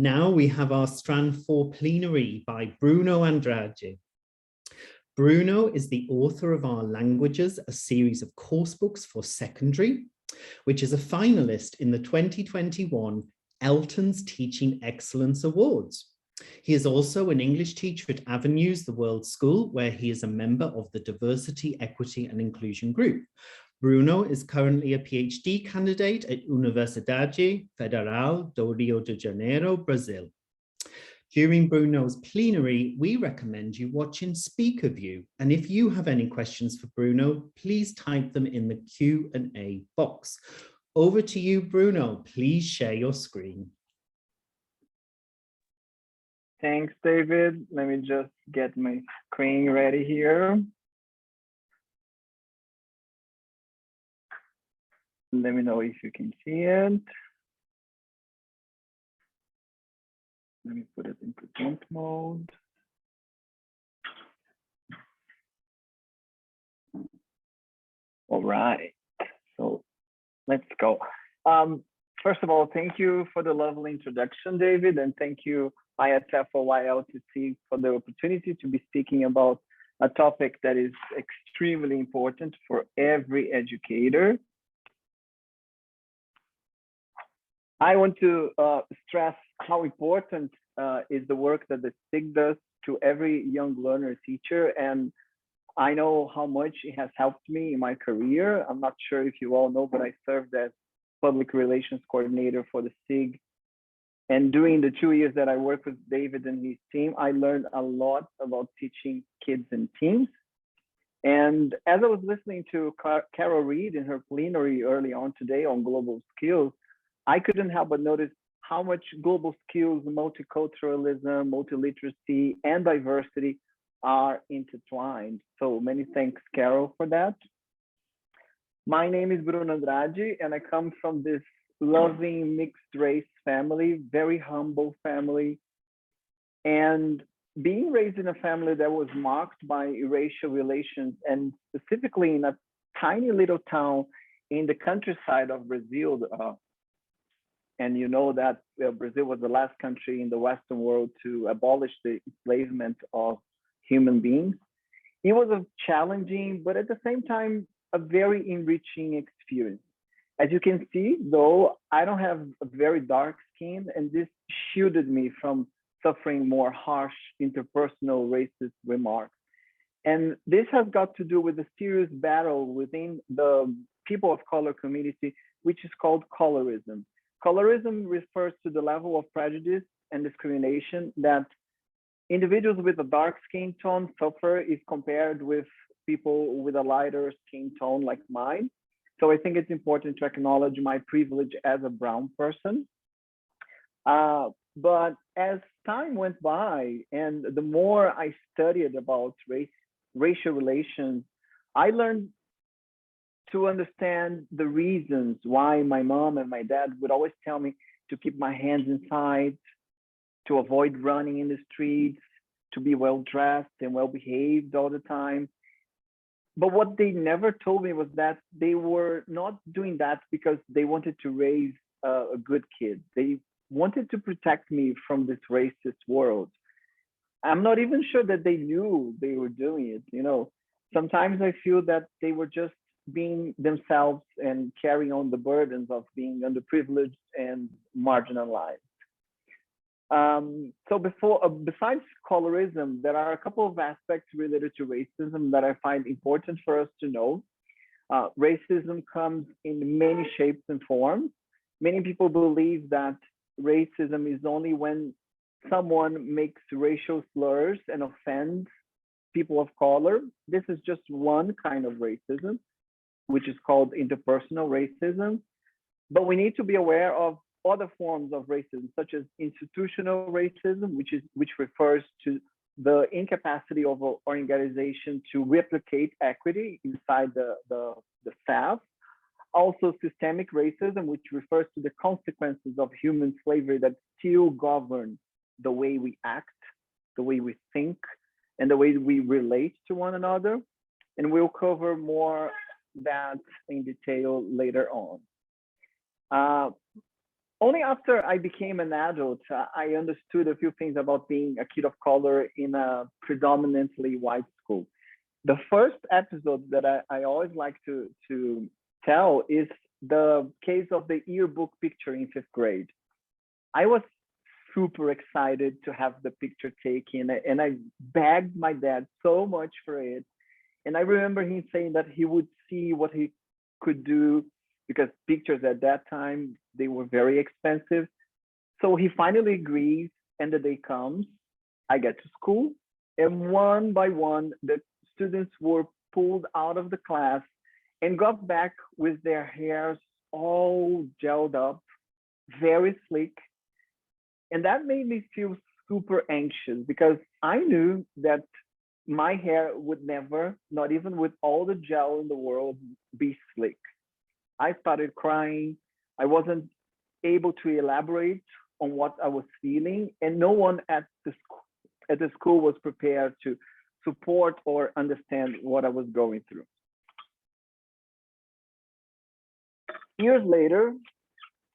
Now we have our Strand 4 plenary by Bruno Andrade. Bruno is the author of Our Languages, a series of coursebooks for secondary, which is a finalist in the 2021 ELTONs Teaching Excellence Awards. He is also an English teacher at Avenues, the World School, where he is a member of the Diversity, Equity and Inclusion Group. Bruno is currently a PhD candidate at Universidade Federal do Rio de Janeiro, Brazil. During Bruno's plenary, we recommend you watching Speaker View. And if you have any questions for Bruno, please type them in the Q&A box. Over to you, Bruno. Please share your screen. Thanks, David. Let me just get my screen ready here. Let me know if you can see it. Let me put it in present mode. All right, so let's go. First of all, thank you for the lovely introduction, David, and thank you, ISF or YLTC, for the opportunity to be speaking about a topic that is extremely important for every educator. I want to stress how important is the work that the SIG does to every young learner teacher. And I know how much it has helped me in my career. I'm not sure if you all know, but I served as public relations coordinator for the SIG. And during the 2 years that I worked with David and his team, I learned a lot about teaching kids and teens. And as I was listening to Carol Reed in her plenary early on today on global skills, I couldn't help but notice how much global skills, multiculturalism, multiliteracy, and diversity are intertwined. So many thanks, Carol, for that. My name is Bruno Andrade, and I come from this loving mixed race family, very humble family. And being raised in a family that was marked by racial relations, and specifically in a tiny little town in the countryside of Brazil, and you know that Brazil was the last country in the Western world to abolish the enslavement of human beings. It was a challenging, but at the same time, a very enriching experience. As you can see, though, I don't have a very dark skin, and this shielded me from suffering more harsh interpersonal racist remarks. And this has got to do with a serious battle within the people of color community, which is called colorism. Colorism refers to the level of prejudice and discrimination that individuals with a dark skin tone suffer if compared with people with a lighter skin tone like mine. So I think it's important to acknowledge my privilege as a brown person. But as time went by and the more I studied about racial relations, I learned to understand the reasons why my mom and my dad would always tell me to keep my hands inside, to avoid running in the streets, to be well-dressed and well-behaved all the time. But what they never told me was that they were not doing that because they wanted to raise a good kid. They wanted to protect me from this racist world. I'm not even sure that they knew they were doing it. You know, sometimes I feel that they were just being themselves and carrying on the burdens of being underprivileged and marginalized. So besides colorism, there are a couple of aspects related to racism that I find important for us to know. Racism comes in many shapes and forms. Many people believe that racism is only when someone makes racial slurs and offends people of color. This is just one kind of racism, which is called interpersonal racism. But we need to be aware of other forms of racism, such as institutional racism, which refers to the incapacity of an organization to replicate equity inside the staff. Also systemic racism, which refers to the consequences of human slavery that still govern the way we act, the way we think, and the way we relate to one another. And we'll cover more that in detail later on. Only after I became an adult, I understood a few things about being a kid of color in a predominantly white school. The first episode that I always like to tell is the case of the yearbook picture in fifth grade. I was super excited to have the picture taken, and I begged my dad so much for it. And I remember him saying that he would see what he could do, because pictures at that time, they were very expensive. So he finally agrees, and the day comes. I get to school, and one by one, the students were pulled out of the class and got back with their hairs all gelled up, very slick. And that made me feel super anxious, because I knew that my hair would never, not even with all the gel in the world, be slick. I started crying. I wasn't able to elaborate on what I was feeling, and no one at the school was prepared to support or understand what I was going through. Years later,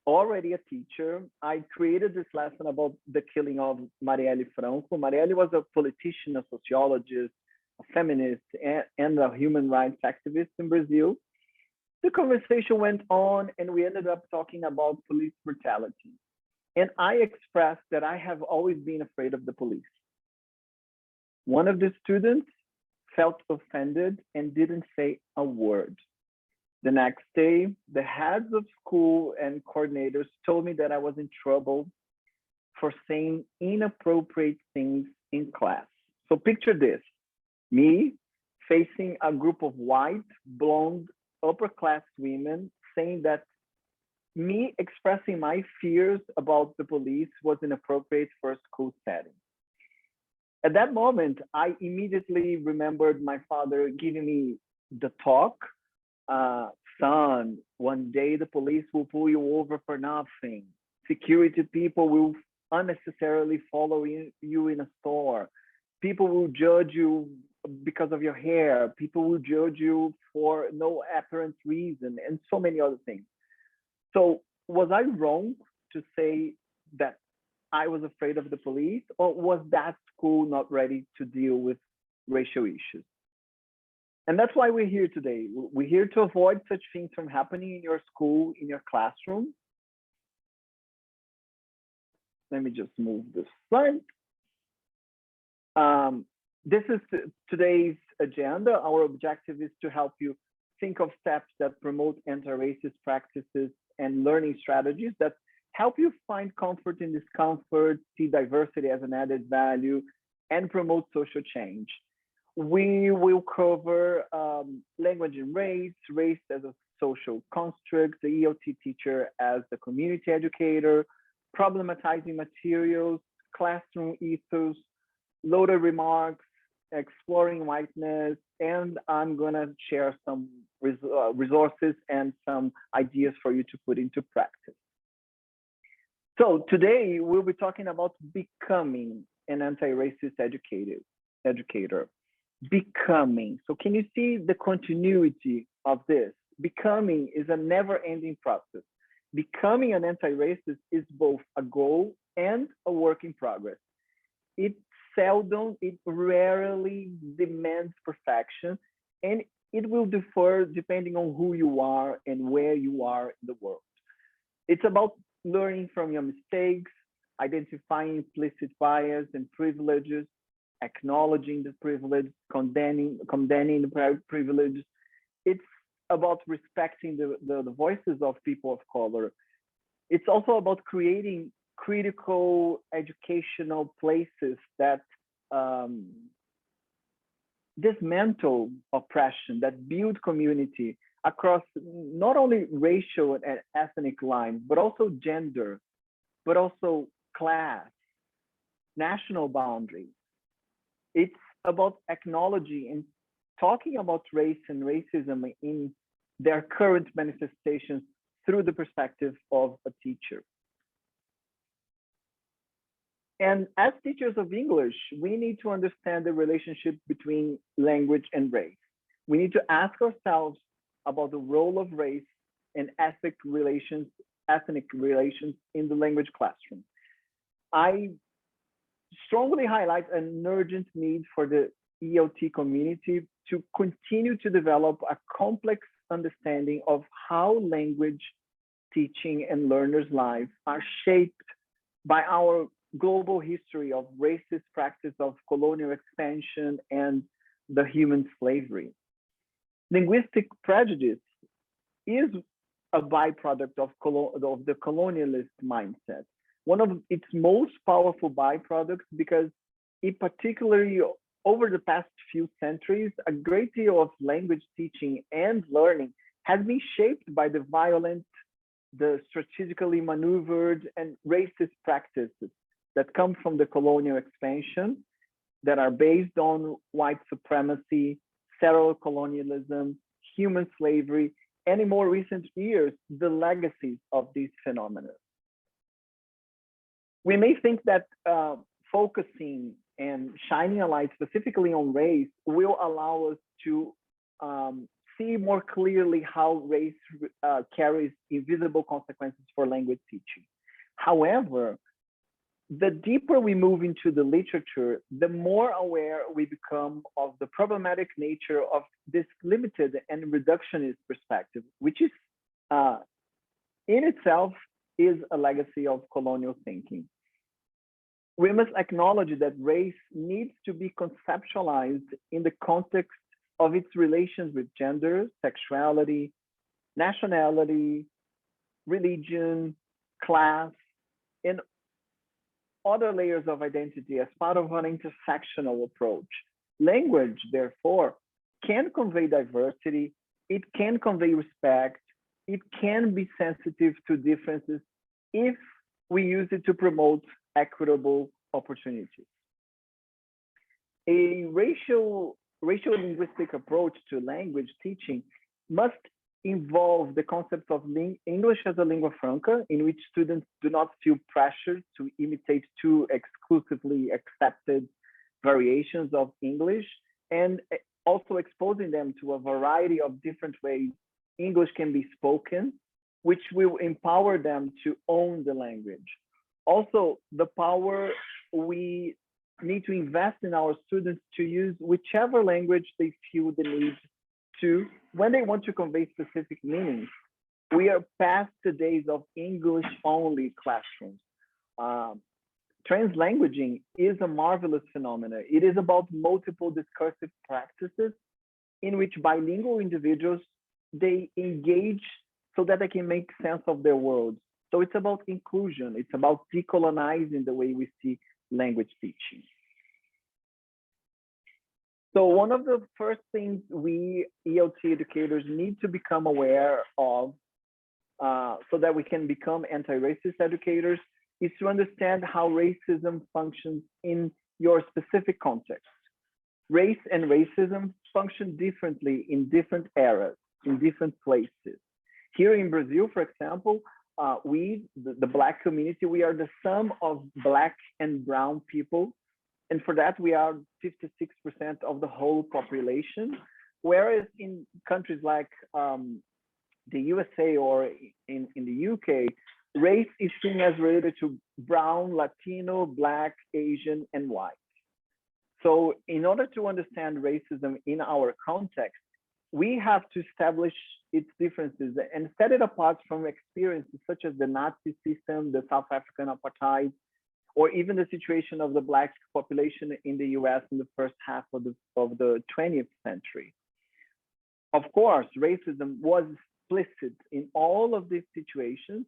already a teacher, I created this lesson about the killing of Marielle Franco. Marielle was a politician, a sociologist, a feminist, and a human rights activist in Brazil. The conversation went on, and we ended up talking about police brutality. And I expressed that I have always been afraid of the police. One of the students felt offended and didn't say a word. The next day, the heads of school and coordinators told me that I was in trouble for saying inappropriate things in class. So picture this, me facing a group of white, blonde, upper class women saying that me expressing my fears about the police was inappropriate for a school setting. At that moment, I immediately remembered my father giving me the talk, son, one day the police will pull you over for nothing. Security people will unnecessarily follow you in a store. People will judge you because of your hair. People will judge you for no apparent reason, and so many other things. So was I wrong to say that I was afraid of the police, or was that school not ready to deal with racial issues? And that's why we're here today. We're here to avoid such things from happening in your school, in your classroom. Let me just move this slide. This is today's agenda. Our objective is to help you think of steps that promote anti-racist practices and learning strategies that help you find comfort in discomfort, see diversity as an added value, and promote social change. We will cover language and race, race as a social construct, the ELT teacher as the community educator, problematizing materials, classroom ethos, loaded remarks, exploring whiteness, and I'm gonna share some resources and some ideas for you to put into practice. So today we'll be talking about becoming an anti-racist educator. Becoming. So can you see the continuity of this? Becoming is a never-ending process. Becoming an anti-racist is both a goal and a work in progress. It rarely demands perfection, and it will differ depending on who you are and where you are in the world. It's about learning from your mistakes, identifying implicit bias and privileges, acknowledging the privilege, condemning the privilege. It's about respecting the voices of people of color. It's also about creating critical educational places that dismantle oppression, that build community across not only racial and ethnic lines, but also gender, but also class, national boundaries. It's about acknowledging and talking about race and racism in their current manifestations through the perspective of a teacher. And as teachers of English, we need to understand the relationship between language and race. We need to ask ourselves about the role of race and ethnic relations ethnic relations in the language classroom. I strongly highlight an urgent need for the ELT community to continue to develop a complex understanding of how language teaching and learners' lives are shaped by our global history of racist practice of colonial expansion and the human slavery. Linguistic prejudice is a byproduct of the colonialist mindset, one of its most powerful byproducts, because it particularly over the past few centuries, a great deal of language teaching and learning has been shaped by the violent, the strategically maneuvered and racist practices that come from the colonial expansion that are based on white supremacy, settler colonialism, human slavery, and in more recent years, the legacies of these phenomena. We may think that focusing and shining a light specifically on race will allow us to see more clearly how race carries invisible consequences for language teaching. However, the deeper we move into the literature, the more aware we become of the problematic nature of this limited and reductionist perspective, which is in itself is a legacy of colonial thinking. We must acknowledge that race needs to be conceptualized in the context of its relations with gender, sexuality, nationality, religion, class, and other layers of identity as part of an intersectional approach. Language, therefore, can convey diversity, it can convey respect, it can be sensitive to differences if we use it to promote equitable opportunities. A racial linguistic approach to language teaching must involve the concept of English as a lingua franca, in which students do not feel pressured to imitate two exclusively accepted variations of English, and also exposing them to a variety of different ways English can be spoken, which will empower them to own the language. Also, the power we need to invest in our students to use whichever language they feel the need to when they want to convey specific meanings. We are past the days of English-only classrooms. Translanguaging is a marvelous phenomenon. It is about multiple discursive practices in which bilingual individuals, they engage so that they can make sense of their world. So it's about inclusion. It's about decolonizing the way we see language teaching. So one of the first things we ELT educators need to become aware of so that we can become anti-racist educators is to understand how racism functions in your specific context. Race and racism function differently in different eras, in different places. Here in Brazil, for example, the Black community, we are the sum of Black and brown people. And for that, we are 56% of the whole population. Whereas in countries like the USA or in the UK, race is seen as related to brown, Latino, Black, Asian, and white. So in order to understand racism in our context, we have to establish its differences and set it apart from experiences such as the Nazi system, the South African apartheid, or even the situation of the Black population in the US in the first half of the 20th century. Of course, racism was explicit in all of these situations,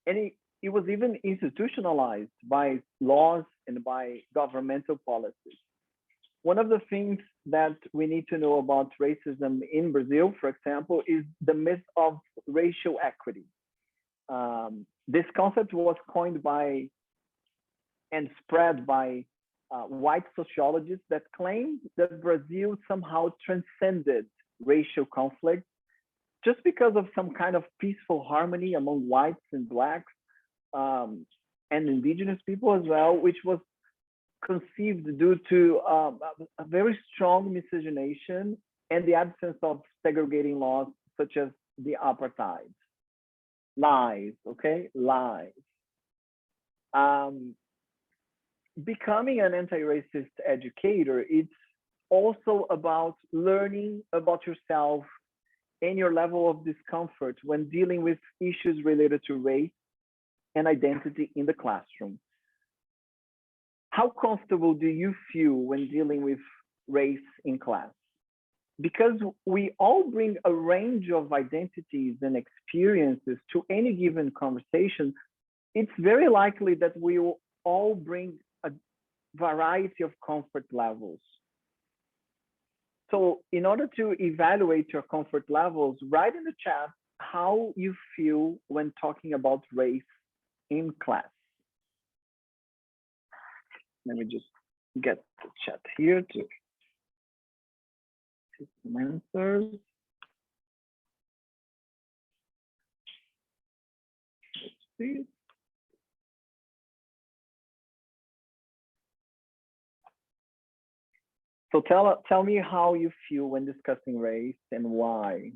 and it was even institutionalized by laws and by governmental policies. One of the things that we need to know about racism in Brazil, for example, is the myth of racial equity. This concept was coined by and spread by white sociologists that claimed that Brazil somehow transcended racial conflict just because of some kind of peaceful harmony among whites and Blacks and indigenous people as well, which was conceived due to a very strong miscegenation and the absence of segregating laws such as the apartheid. lies, okay? Lies. Becoming an anti-racist educator, it's also about learning about yourself and your level of discomfort when dealing with issues related to race and identity in the classroom. How comfortable do you feel when dealing with race in class? Because we all bring a range of identities and experiences to any given conversation, it's very likely that we will all bring a variety of comfort levels. So in order to evaluate your comfort levels, write in the chat how you feel when talking about race in class. Let me just get the chat here to see some answers. Let's see. So tell me how you feel when discussing race and why.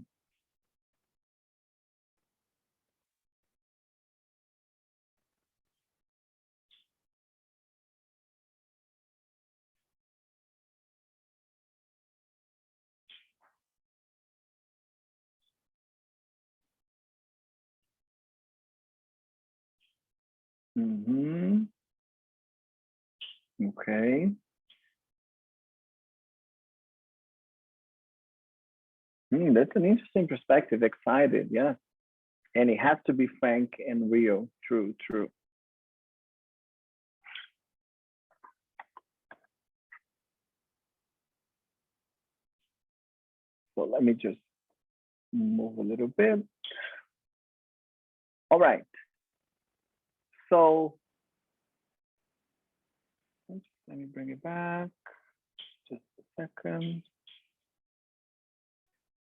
Mm-hmm. Okay. That's an interesting perspective. Excited, yeah. And it has to be frank and real. True, true. So let me just move a little bit. All right. So let me bring it back. Just a second.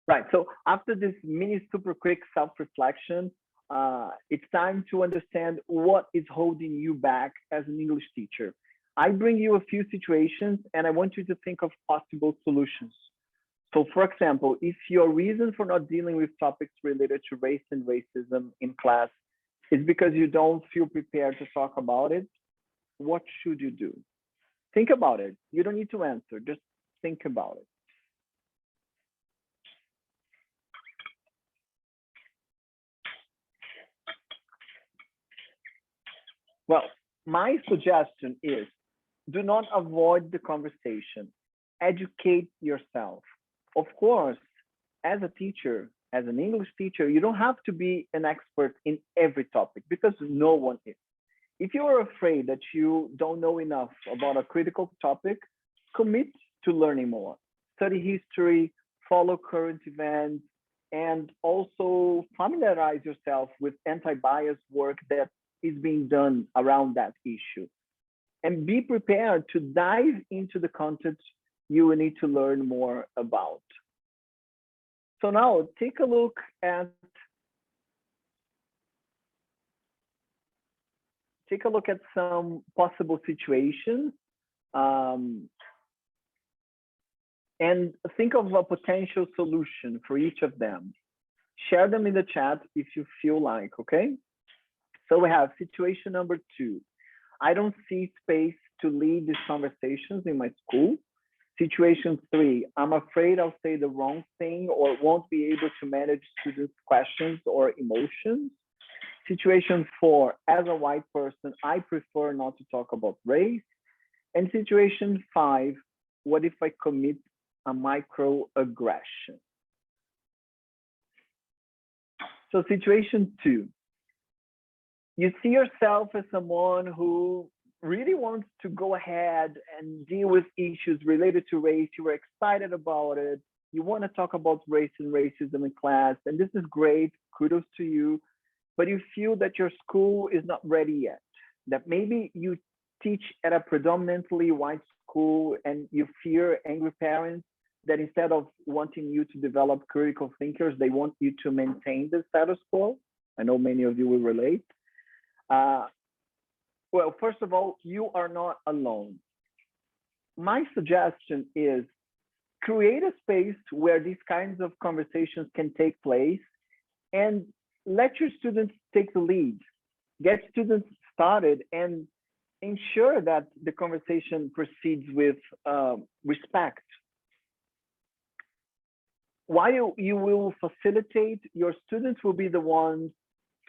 Right. So after this mini super quick self-reflection, it's time to understand what is holding you back as an English teacher. I bring you a few situations and I want you to think of possible solutions. So for example, if your reason for not dealing with topics related to race and racism in class is because you don't feel prepared to talk about it, what should you do? Think about it. You don't need to answer, just think about it. Well, my suggestion is do not avoid the conversation. Educate yourself. Of course, as a teacher, as an English teacher, you don't have to be an expert in every topic because no one is. If you are afraid that you don't know enough about a critical topic, commit to learning more. Study history, follow current events, and also familiarize yourself with anti-bias work that is being done around that issue. And be prepared to dive into the content you will need to learn more about. So now take a look at some possible situations and think of a potential solution for each of them. Share them in the chat if you feel like, okay? So we have situation number 2. I don't see space to lead these conversations in my school. Situation 3, I'm afraid I'll say the wrong thing or won't be able to manage students' questions or emotions. Situation 4, as a white person, I prefer not to talk about race. And situation 5, what if I commit a microaggression? So situation 2, you see yourself as someone who really wants to go ahead and deal with issues related to race. You were excited about it. You want to talk about race and racism in class, and this is great. Kudos to you. But you feel that your school is not ready yet, that maybe you teach at a predominantly white school and you fear angry parents that instead of wanting you to develop critical thinkers, they want you to maintain the status quo. I know many of you will relate. Well, first of all, you are not alone. My suggestion is create a space where these kinds of conversations can take place and let your students take the lead, get students started, and ensure that the conversation proceeds with respect. While you will facilitate, your students will be the ones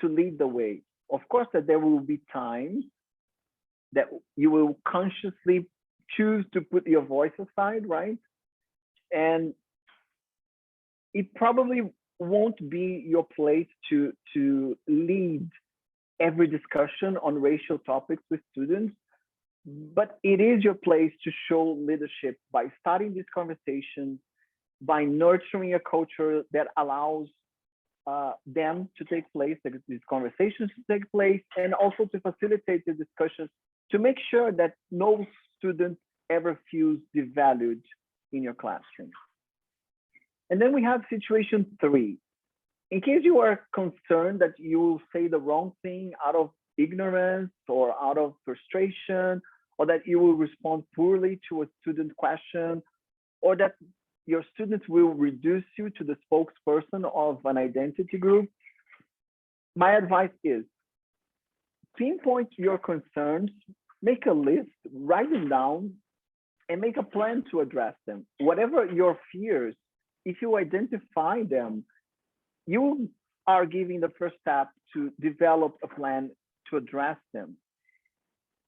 to lead the way. Of course, that there will be times that you will consciously choose to put your voice aside, right? And it probably won't be your place to lead every discussion on racial topics with students, but it is your place to show leadership by starting these conversations, by nurturing a culture that allows them to take place, these conversations to take place, and also to facilitate the discussions to make sure that no student ever feels devalued in your classroom. And then we have situation 3. In case you are concerned that you will say the wrong thing out of ignorance or out of frustration, or that you will respond poorly to a student question, or that your students will reduce you to the spokesperson of an identity group, my advice is pinpoint your concerns, make a list, write them down, and make a plan to address them. Whatever your fears, if you identify them, you are giving the first step to develop a plan to address them.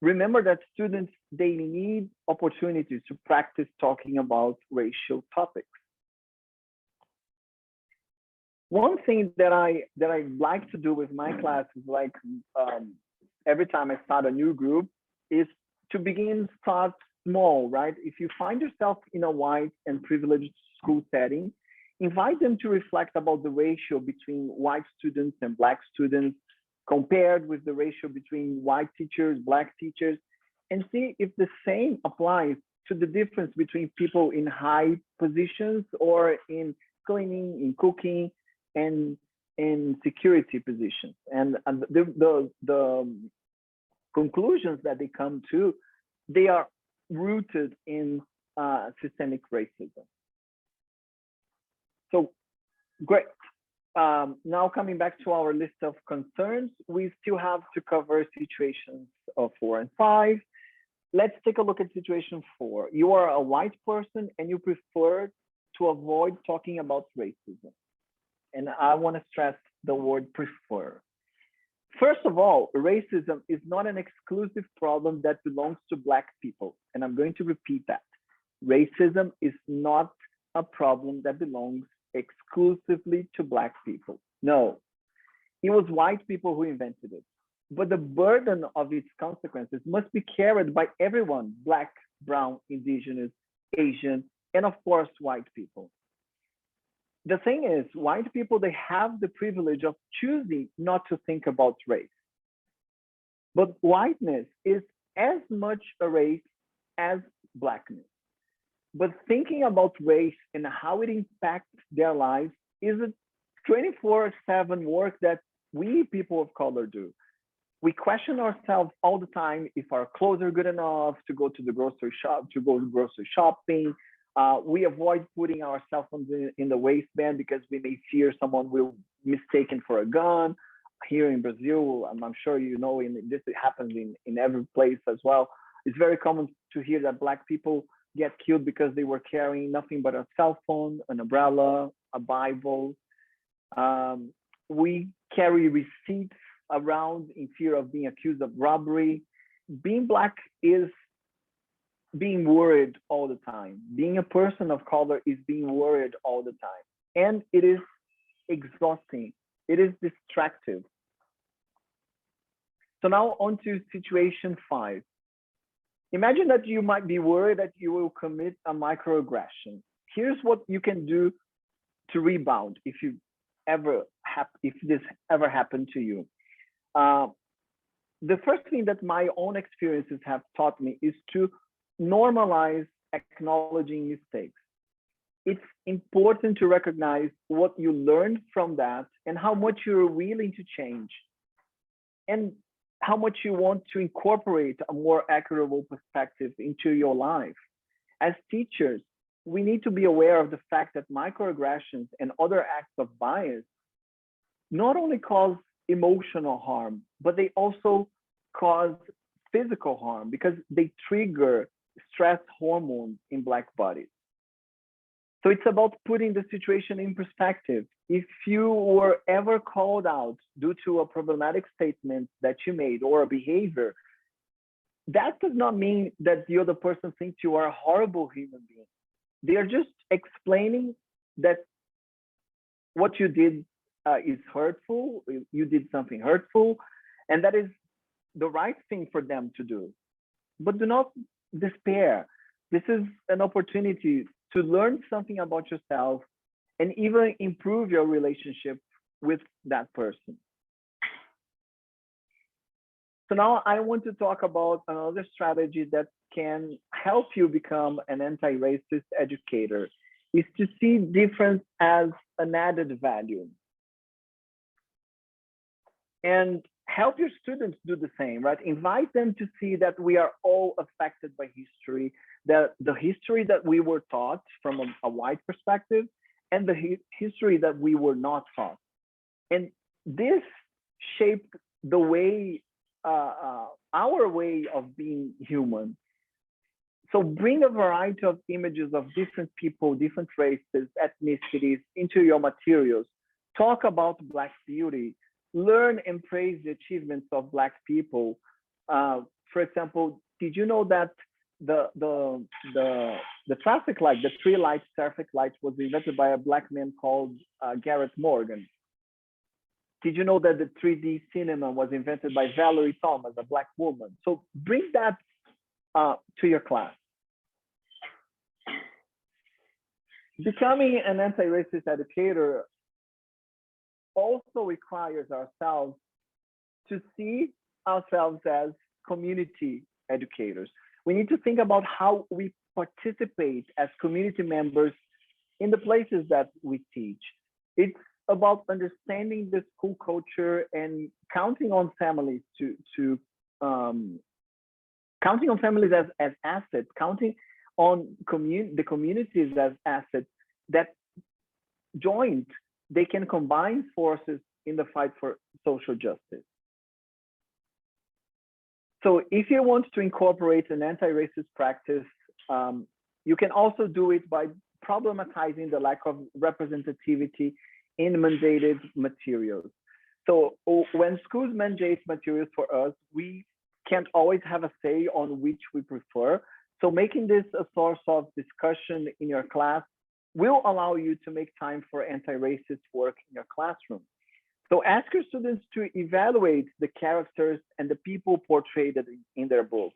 Remember that students, they need opportunities to practice talking about racial topics. One thing that I like to do with my classes, like every time I start a new group, is to start small, right? If you find yourself in a white and privileged school setting, invite them to reflect about the ratio between white students and Black students, compared with the ratio between white teachers, Black teachers, and see if the same applies to the difference between people in high positions or in cleaning, in cooking, and in security positions. And the conclusions that they come to, they are rooted in systemic racism. So great. Now coming back to our list of concerns, we still have to cover situations of 4 and 5. Let's take a look at situation 4. You are a white person and you prefer to avoid talking about racism. And I want to stress the word prefer. First of all, racism is not an exclusive problem that belongs to Black people. And I'm going to repeat that. Racism is not a problem that belongs exclusively to Black people. No, it was white people who invented it. But the burden of its consequences must be carried by everyone: Black, brown, indigenous, Asian, and of course, white people. The thing is, white people, they have the privilege of choosing not to think about race. But whiteness is as much a race as Blackness. But thinking about race and how it impacts their lives is a 24/7 work that we people of color do. We question ourselves all the time if our clothes are good enough to go to the grocery shop, to go grocery shopping. We avoid putting our cell phones in the waistband because we may fear someone will mistaken for a gun. Here in Brazil, I'm sure you know, this happens in every place as well. It's very common to hear that Black people get killed because they were carrying nothing but a cell phone, an umbrella, a Bible. We carry receipts around in fear of being accused of robbery. Being Black is being worried all the time. Being a person of color is being worried all the time. And it is exhausting. It is distractive. So now on to situation 5. Imagine that you might be worried that you will commit a microaggression. Here's what you can do to rebound if this ever happened to you. The first thing that my own experiences have taught me is to normalize acknowledging mistakes. It's important to recognize what you learned from that and how much you're willing to change, and how much you want to incorporate a more equitable perspective into your life. As teachers, we need to be aware of the fact that microaggressions and other acts of bias not only cause emotional harm, but they also cause physical harm because they trigger stress hormones in Black bodies. So it's about putting the situation in perspective. If you were ever called out due to a problematic statement that you made or a behavior, that does not mean that the other person thinks you are a horrible human being. They are just explaining that what you did is hurtful, you did something hurtful, and that is the right thing for them to do. But do not despair. This is an opportunity to learn something about yourself and even improve your relationship with that person. So now I want to talk about another strategy that can help you become an anti-racist educator, is to see difference as an added value. And help your students do the same, right? Invite them to see that we are all affected by history, that the history that we were taught from a white perspective and the history that we were not taught. And this shaped the way, our way of being human. So bring a variety of images of different people, different races, ethnicities into your materials. Talk about Black beauty. Learn and praise the achievements of Black people. For example, did you know that the traffic light, the 3-light traffic light, was invented by a Black man called Garrett Morgan? Did you know that the 3D cinema was invented by Valerie Thomas, a Black woman? So bring that to your class. Becoming an anti-racist educator also requires ourselves to see ourselves as community educators. We need to think about how we participate as community members in the places that we teach. It's about understanding the school culture and counting on families counting on families as assets, counting on the communities as assets that joined, they can combine forces in the fight for social justice. So if you want to incorporate an anti-racist practice, you can also do it by problematizing the lack of representativity in mandated materials. So when schools mandate materials for us, we can't always have a say on which we prefer. So making this a source of discussion in your class will allow you to make time for anti-racist work in your classroom. So ask your students to evaluate the characters and the people portrayed in their books.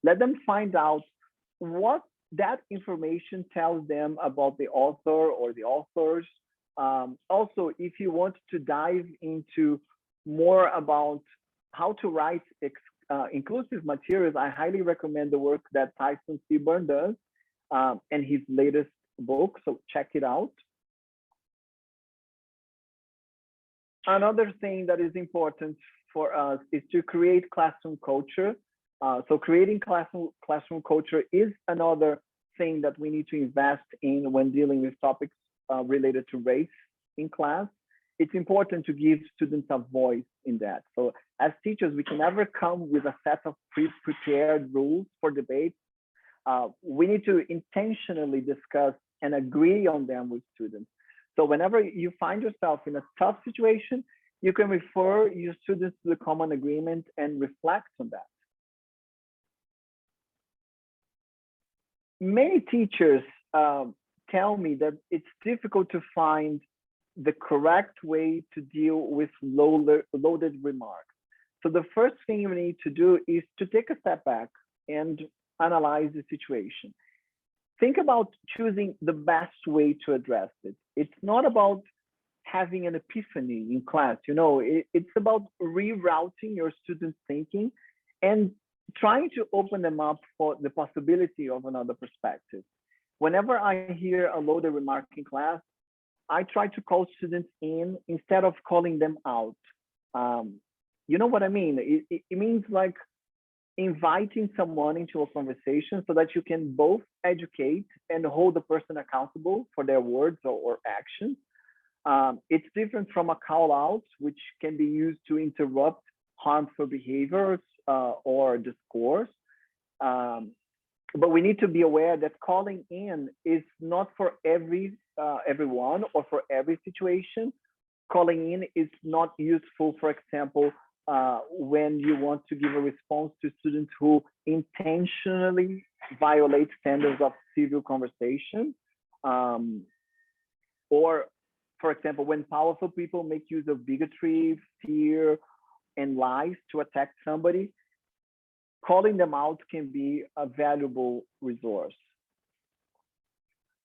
Let them find out what that information tells them about the author or the authors. Also, if you want to dive into more about how to write inclusive materials, I highly recommend the work that Tyson Seaburn does and his latest book, so check it out. Another thing that is important for us is to create classroom culture. So creating classroom culture is another thing that we need to invest in when dealing with topics related to race in class. It's important to give students a voice in that. So as teachers, we can never come with a set of pre-prepared rules for debate. We need to intentionally discuss and agree on them with students. So whenever you find yourself in a tough situation, you can refer your students to the common agreement and reflect on that. Many teachers tell me that it's difficult to find the correct way to deal with loaded remarks. So the first thing you need to do is to take a step back and analyze the situation. Think about choosing the best way to address it. It's not about having an epiphany in class, you know, it's about rerouting your students' thinking and trying to open them up for the possibility of another perspective. Whenever I hear a loaded remark in class, I try to call students in instead of calling them out. You know what I mean? It means like inviting someone into a conversation so that you can both educate and hold the person accountable for their words or actions. It's different from a call out, which can be used to interrupt harmful behaviors or discourse. But we need to be aware that calling in is not for everyone or for every situation. Calling in is not useful, for example, when you want to give a response to students who intentionally violate standards of civil conversation. Or, for example, when powerful people make use of bigotry, fear, and lies to attack somebody, calling them out can be a valuable resource.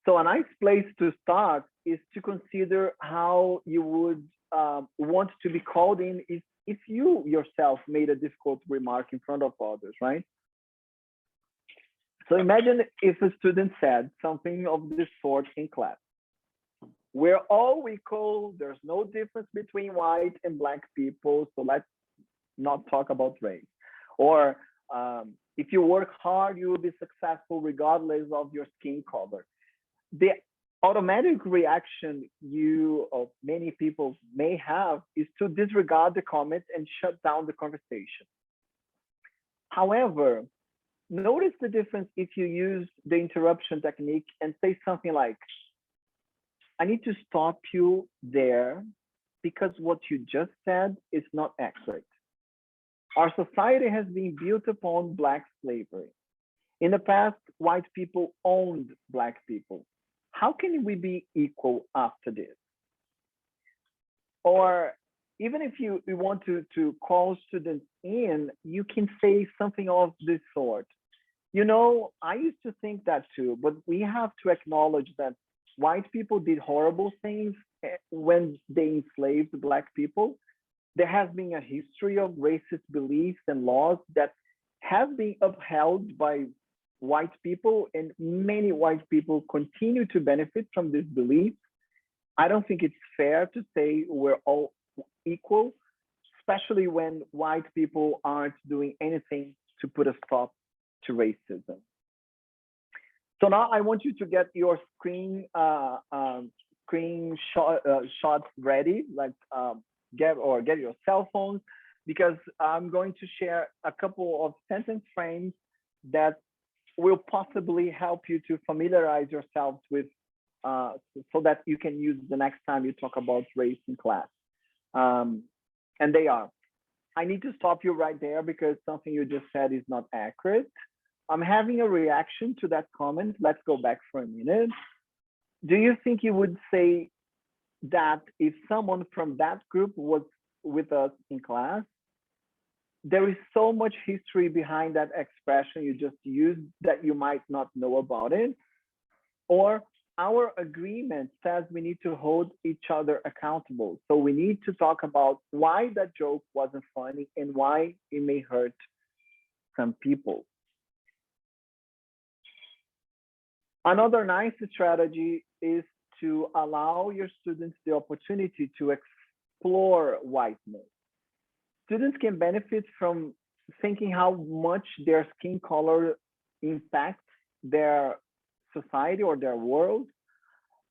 So a nice place to start is to consider how you would want to be called in if you yourself made a difficult remark in front of others, right? So imagine if a student said something of this sort in class. We're all equal. There's no difference between white and black people. So let's not talk about race. Or if you work hard, you will be successful regardless of your skin color. The automatic reaction you or many people may have is to disregard the comment and shut down the conversation. However, notice the difference if you use the interruption technique and say something like, I need to stop you there because what you just said is not accurate. Our society has been built upon Black slavery. In the past, white people owned Black people. How can we be equal after this? Or even if you want to call students in, you can say something of this sort. You know, I used to think that too, but we have to acknowledge that white people did horrible things when they enslaved Black people. There has been a history of racist beliefs and laws that have been upheld by white people, and many white people continue to benefit from this belief. I don't think it's fair to say we're all equal, especially when white people aren't doing anything to put a stop to racism. So now I want you to get your shots ready, like get your cell phones, because I'm going to share a couple of sentence frames that will possibly help you to familiarize yourselves with, so that you can use the next time you talk about race in class. And they are, I need to stop you right there because something you just said is not accurate. I'm having a reaction to that comment. Let's go back for a minute. Do you think you would say that if someone from that group was with us in class? There is so much history behind that expression you just used that you might not know about it. Or our agreement says we need to hold each other accountable. So we need to talk about why that joke wasn't funny and why it may hurt some people. Another nice strategy is to allow your students the opportunity to explore whiteness. Students can benefit from thinking how much their skin color impacts their society or their world.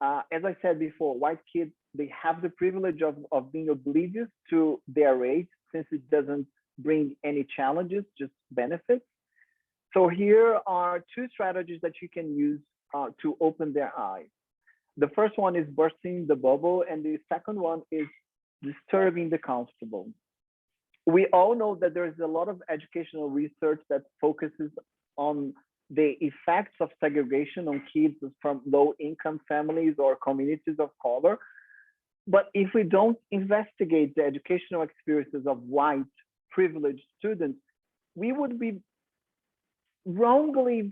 As I said before, white kids, they have the privilege of being oblivious to their race since it doesn't bring any challenges, just benefits. So here are two strategies that you can use to open their eyes. The first one is bursting the bubble, and the second one is disturbing the comfortable. We all know that there is a lot of educational research that focuses on the effects of segregation on kids from low-income families or communities of color. But if we don't investigate the educational experiences of white privileged students, we would be wrongly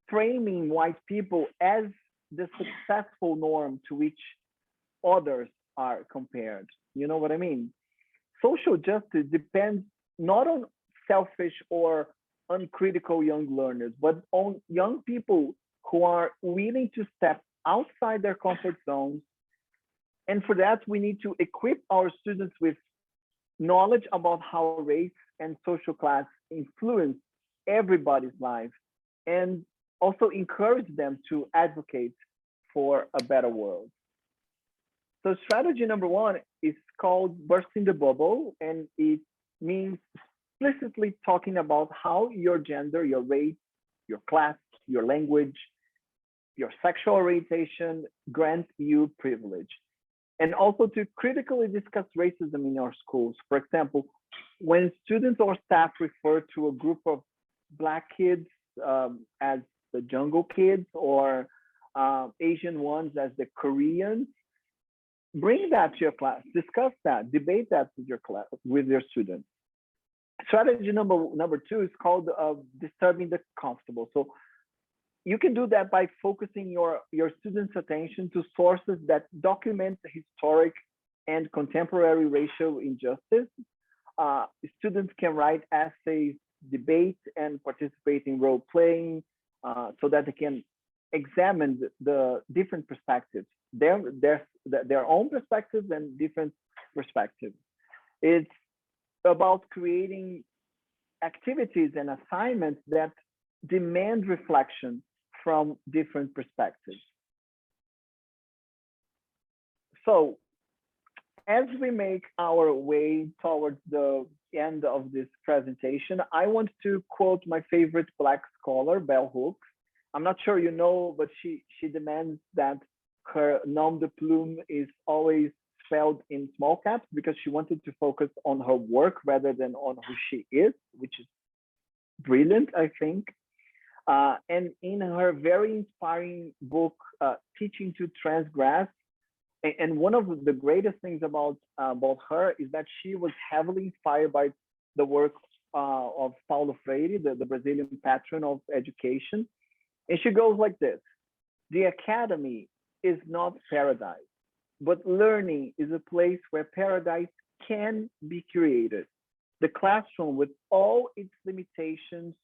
framing white people as the successful norm to which others are compared. You know what I mean? Social justice depends not on selfish or uncritical young learners, but on young people who are willing to step outside their comfort zones. And for that, we need to equip our students with knowledge about how race and social class influence everybody's life, and also encourage them to advocate for a better world. So strategy number one is called bursting the bubble, and it means explicitly talking about how your gender, your race, your class, your language, your sexual orientation grants you privilege. And also to critically discuss racism in our schools. For example, when students or staff refer to a group of Black kids as the jungle kids, or Asian ones as the Koreans, bring that to your class, discuss that, debate that with your class, with your students. Strategy number two is called disturbing the comfortable. So you can do that by focusing your students' attention to sources that document historic and contemporary racial injustice. Students can write essays, debate, and participate in role playing so that they can examine the different perspectives, their own perspectives and different perspectives. It's about creating activities and assignments that demand reflection from different perspectives. So as we make our way towards the end of this presentation, I want to quote my favorite Black scholar, Bell Hooks. I'm not sure you know, but she demands that her nom de plume is always spelled in small caps because she wanted to focus on her work rather than on who she is, which is brilliant, I think. And in her very inspiring book, Teaching to Transgress, and one of the greatest things about her is that she was heavily inspired by the work of Paulo Freire, the Brazilian patron of education. And she goes like this: the academy is not paradise, but learning is a place where paradise can be created. The classroom, with all its limitations,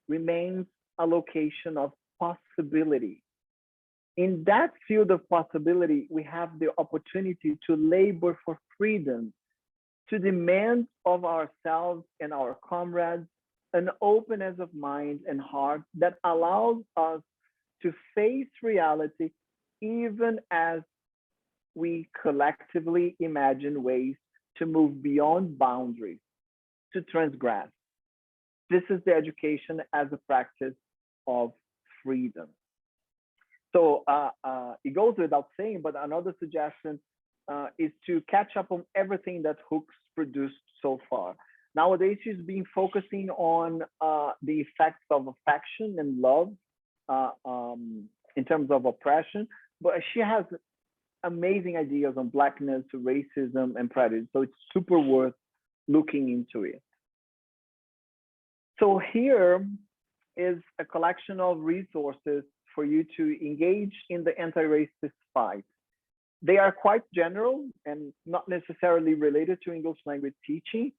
remains a location of possibility. In that field of possibility, we have the opportunity to labor for freedom, to demand of ourselves and our comrades an openness of mind and heart that allows us to face reality even as we collectively imagine ways to move beyond boundaries, to transgress. This is the education as a practice of freedom. So it goes without saying, but another suggestion is to catch up on everything that Hooks produced so far. Nowadays, she's been focusing on the effects of affection and love in terms of oppression, but she has amazing ideas on Blackness, racism, and prejudice. So it's super worth looking into it. So here is a collection of resources for you to engage in the anti-racist fight. They are quite general and not necessarily related to English language teaching,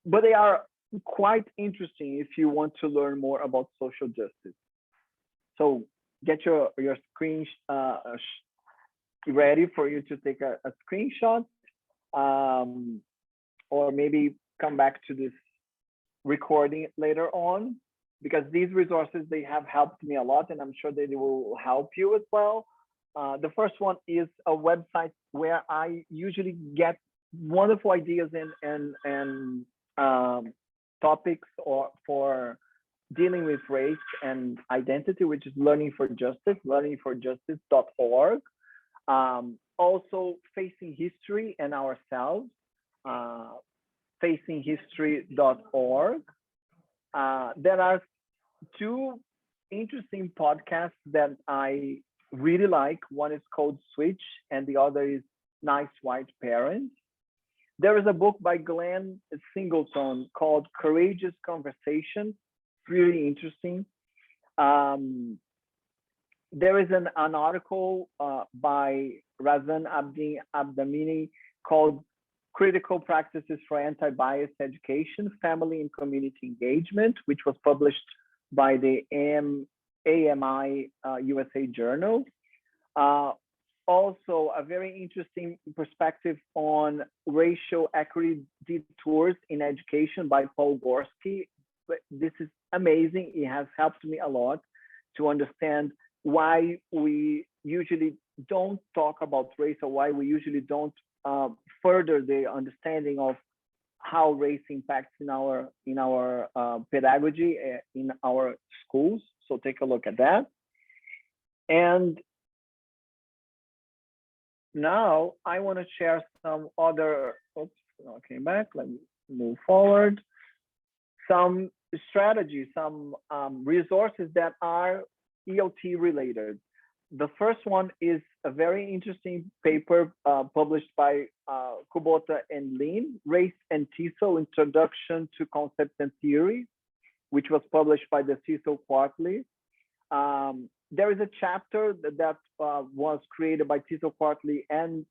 but they are quite interesting if you want to learn more about social justice. So get your screen ready for you to take a screenshot, or maybe come back to this recording later on, because these resources, they have helped me a lot, and I'm sure they will help you as well. The first one is a website where I usually get wonderful ideas and topics for dealing with race and identity, which is Learning for Justice, learningforjustice.org. Also, Facing History and Ourselves, facinghistory.org. There are two interesting podcasts that I really like. One is called Switch, and the other is Nice White Parents. There is a book by Glenn Singleton called Courageous Conversation, really interesting. There is an article by Razan Abdamini called Critical Practices for Anti-Bias Education, Family and Community Engagement, which was published by the AMI USA Journal. Also, a very interesting perspective on racial equity detours in education by Paul Gorski. This is amazing. It has helped me a lot to understand why we usually don't talk about race, or why we usually don't further the understanding of how race impacts in our pedagogy in our schools. So take a look at that. And now I want to share some other, oops, I came back, let me move forward. Some strategies, some resources that are ELT related. The first one is a very interesting paper published by Kubota and Lin, Race and TESOL, Introduction to Concepts and Theory, which was published by the TESOL Quarterly. There is a chapter that was created by TESOL Quarterly and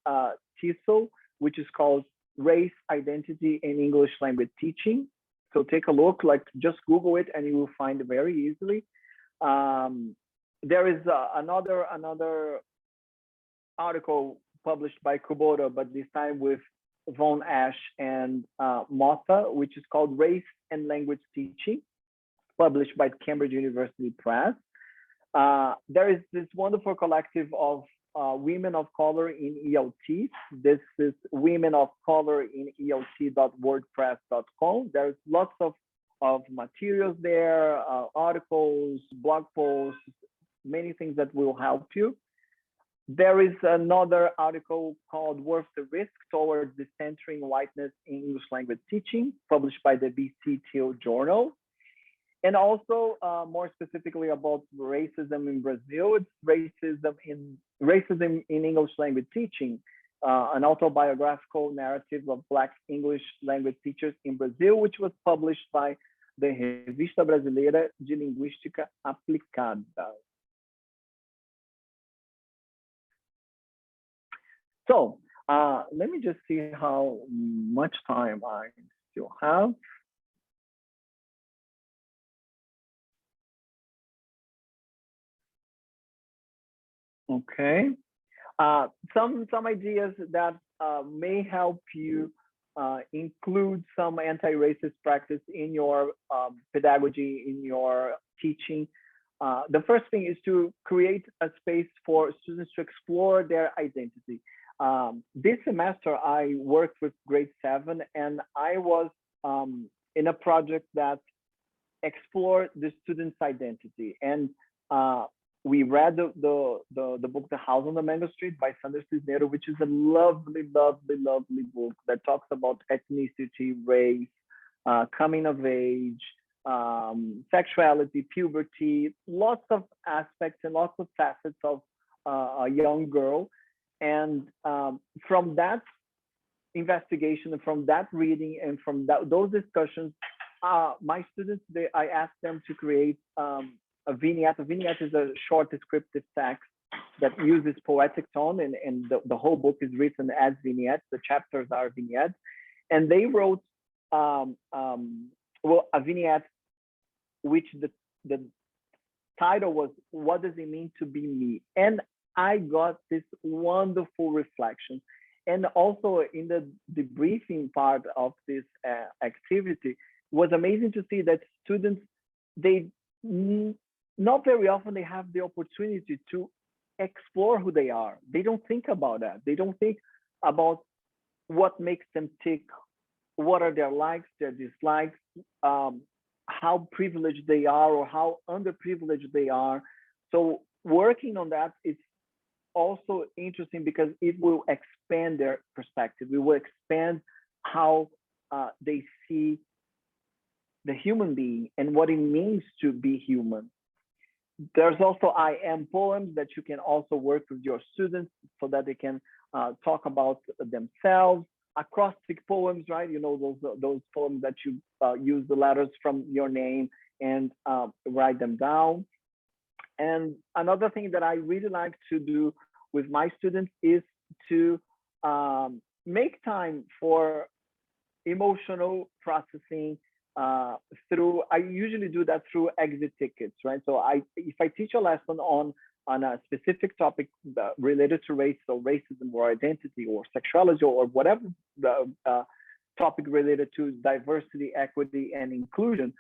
TESOL, which is called Race, Identity, and English Language Teaching. So take a look, like just Google it and you will find it very easily. There is another article published by Kubota, but this time with Von Ash and Mota, which is called Race and Language Teaching, published by Cambridge University Press. There is this wonderful collective of women of color in ELT. This is women of color in ELT.wordpress.com. There's lots of materials there, articles, blog posts, many things that will help you. There is another article called Worth the Risk Towards Decentering Whiteness in English Language Teaching, published by the BC Teal Journal. And also more specifically about racism in Brazil, it's racism in English Language Teaching, an autobiographical narrative of Black English language teachers in Brazil, which was published by the Revista Brasileira de Linguística Aplicada. So let me just see how much time I still have. Okay, some ideas that may help you include some anti-racist practice in your pedagogy, in your teaching. The first thing is to create a space for students to explore their identity. This semester, I worked with grade 7, and I was in a project that explored the student's identity. And we read the book The House on the Mango Street by Sandra Cisneros, which is a lovely, lovely, lovely book that talks about ethnicity, race, coming of age, sexuality, puberty, lots of aspects and lots of facets of a young girl. And from that investigation, and from that reading, and from those discussions, my students, I asked them to create a vignette. A vignette is a short descriptive text that uses poetic tone, and the whole book is written as vignettes. The chapters are vignettes. And they wrote a vignette, which the title was, "What Does It Mean to Be Me?" And I got this wonderful reflection. And also in the debriefing part of this activity, it was amazing to see that students, they not very often they have the opportunity to explore who they are. They don't think about that. They don't think about what makes them tick, what are their likes, their dislikes, how privileged they are or how underprivileged they are. So working on that is also interesting because it will expand their perspective. It will expand how they see the human being and what it means to be human. There's also I am poems that you can also work with your students so that they can talk about themselves. Acrostic poems, right? You know, those poems that you use the letters from your name and write them down. And another thing that I really like to do with my students is to make time for emotional processing through, I usually do that through exit tickets, right? So if I teach a lesson on a specific topic related to race, so racism or identity or sexuality or whatever the topic related to diversity, equity, and inclusion,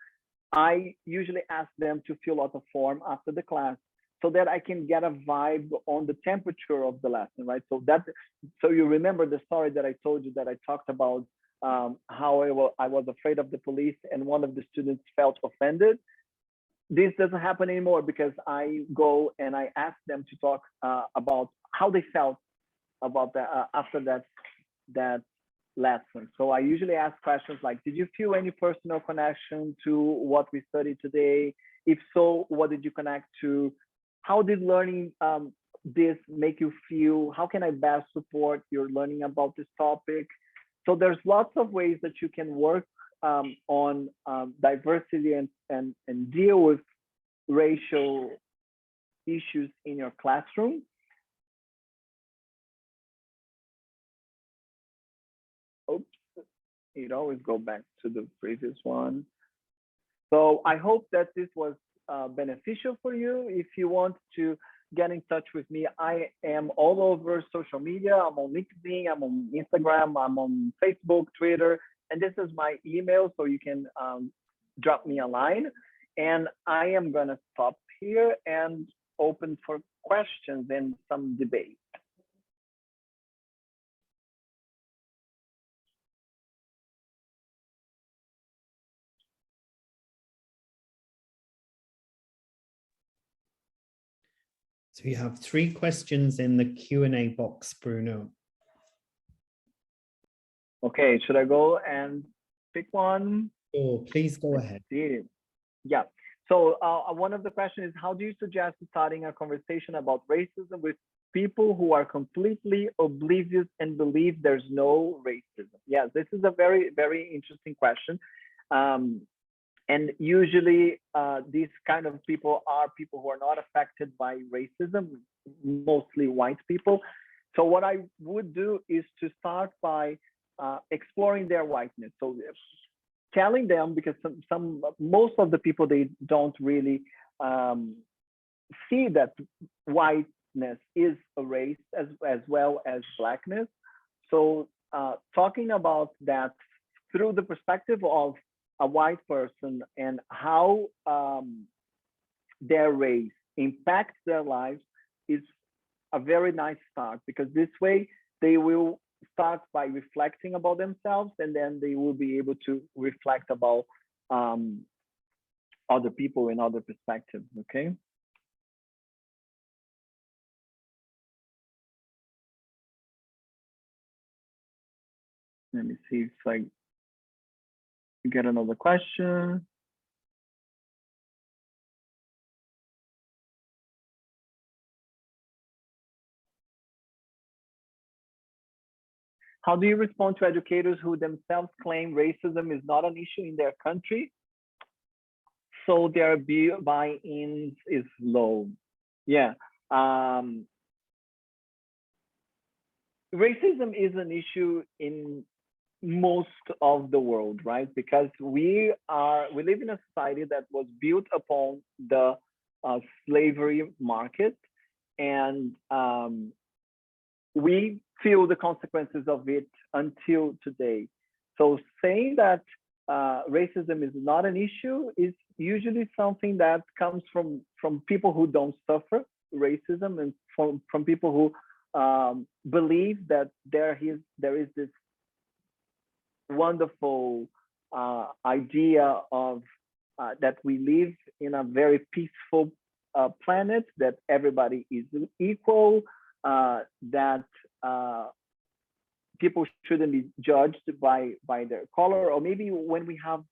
I usually ask them to fill out a form after the class. so that I can get a vibe on the temperature of the lesson, right? So you remember the story that I told you that I talked about how I was afraid of the police and one of the students felt offended. This doesn't happen anymore because I go and I ask them to talk about how they felt about that after that lesson. So I usually ask questions like, did you feel any personal connection to what we studied today? If so, what did you connect to? How did learning this make you feel? How can I best support your learning about this topic? So there's lots of ways that you can work on diversity and deal with racial issues in your classroom. Oops, it always go back to the previous one. So I hope that this was beneficial for you. If you want to get in touch with me, I am all over social media. I'm on LinkedIn, I'm on Instagram, I'm on Facebook, Twitter, and this is my email, so you can drop me a line. And I am gonna stop here and open for questions and some debate. So you have 3 questions in the Q&A box, Bruno. Okay, should I go and pick one? Oh, please go ahead. Yeah. So one of the questions is, how do you suggest starting a conversation about racism with people who are completely oblivious and believe there's no racism? Yes, this is a very, very interesting question. And usually these kind of people are people who are not affected by racism, mostly white people. So what I would do is to start by exploring their whiteness. So telling them, because most of the people, they don't really see that whiteness is a race as well as blackness. So talking about that through the perspective of a white person and how their race impacts their lives is a very nice start, because this way they will start by reflecting about themselves, and then they will be able to reflect about other people in other perspectives. Okay. Let me see if I get another question. How do you respond to educators who themselves claim racism is not an issue in their country, so their buy-in is low? Yeah. Racism is an issue in most of the world, right? Because we live in a society that was built upon the slavery market, and we feel the consequences of it until today. So saying that racism is not an issue is usually something that comes from people who don't suffer racism, and from people who believe that there is this wonderful idea of that we live in a very peaceful planet, that everybody is equal, that people shouldn't be judged by their color, or maybe when we have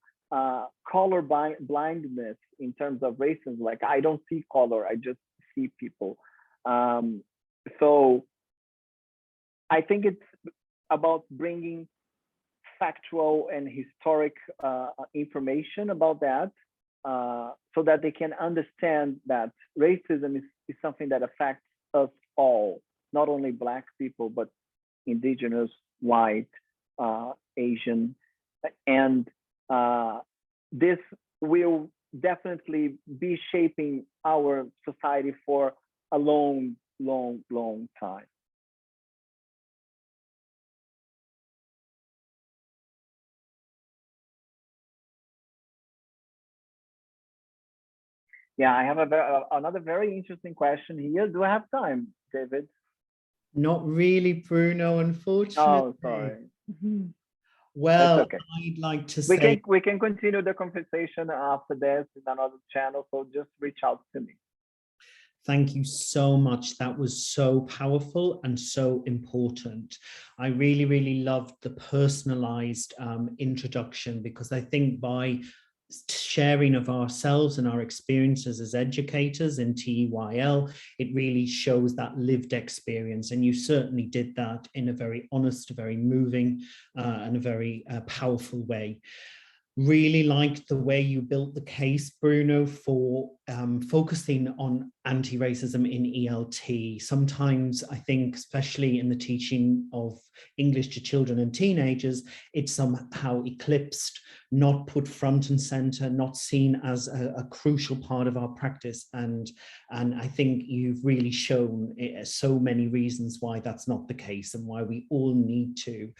color blindness in terms of racism, like I don't see color, I just see people. So I think it's about bringing factual and historic information about that, so that they can understand that racism is something that affects us all, not only Black people, but indigenous, white, Asian, and this will definitely be shaping our society for a long, long, long time. Yeah, I have another very interesting question here. Do I have time, David? Not really, Bruno, Oh, unfortunately. sorry. That's Well, okay. I'd like to We say can we can continue the conversation after this in another channel. So just reach out to me. thank you so much. That was so powerful and so important. I really, really loved the personalized introduction, because I think by sharing of ourselves and our experiences as educators in TEYL, it really shows that lived experience. And you certainly did that in a very honest, very moving and a very powerful way. Really liked the way you built the case, Bruno, for focusing on anti-racism in ELT. Sometimes I think, especially in the teaching of English to children and teenagers, it's somehow eclipsed, not put front and center, not seen as a crucial part of our practice. And I think you've really shown so many reasons why that's not the case, and why we all need to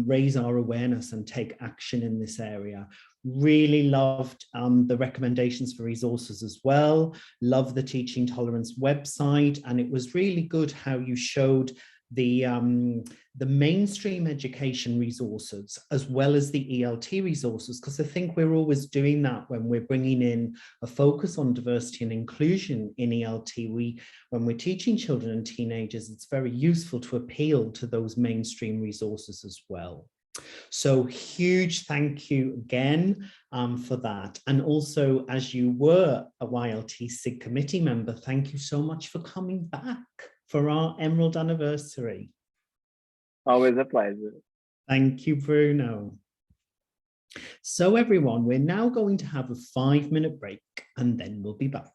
raise our awareness and take action in this area. Really loved the recommendations for resources as well. Love the Teaching Tolerance website, and it was really good how you showed the mainstream education resources as well as the ELT resources, because I think we're always doing that when we're bringing in a focus on diversity and inclusion in ELT. When we're teaching children and teenagers, it's very useful to appeal to those mainstream resources as well. So huge thank you again for that. And also, as you were a YLT SIG committee member, thank you so much for coming back for our Emerald anniversary. Always a pleasure. Thank you, Bruno. So everyone, we're now going to have a 5-minute break, and then we'll be back.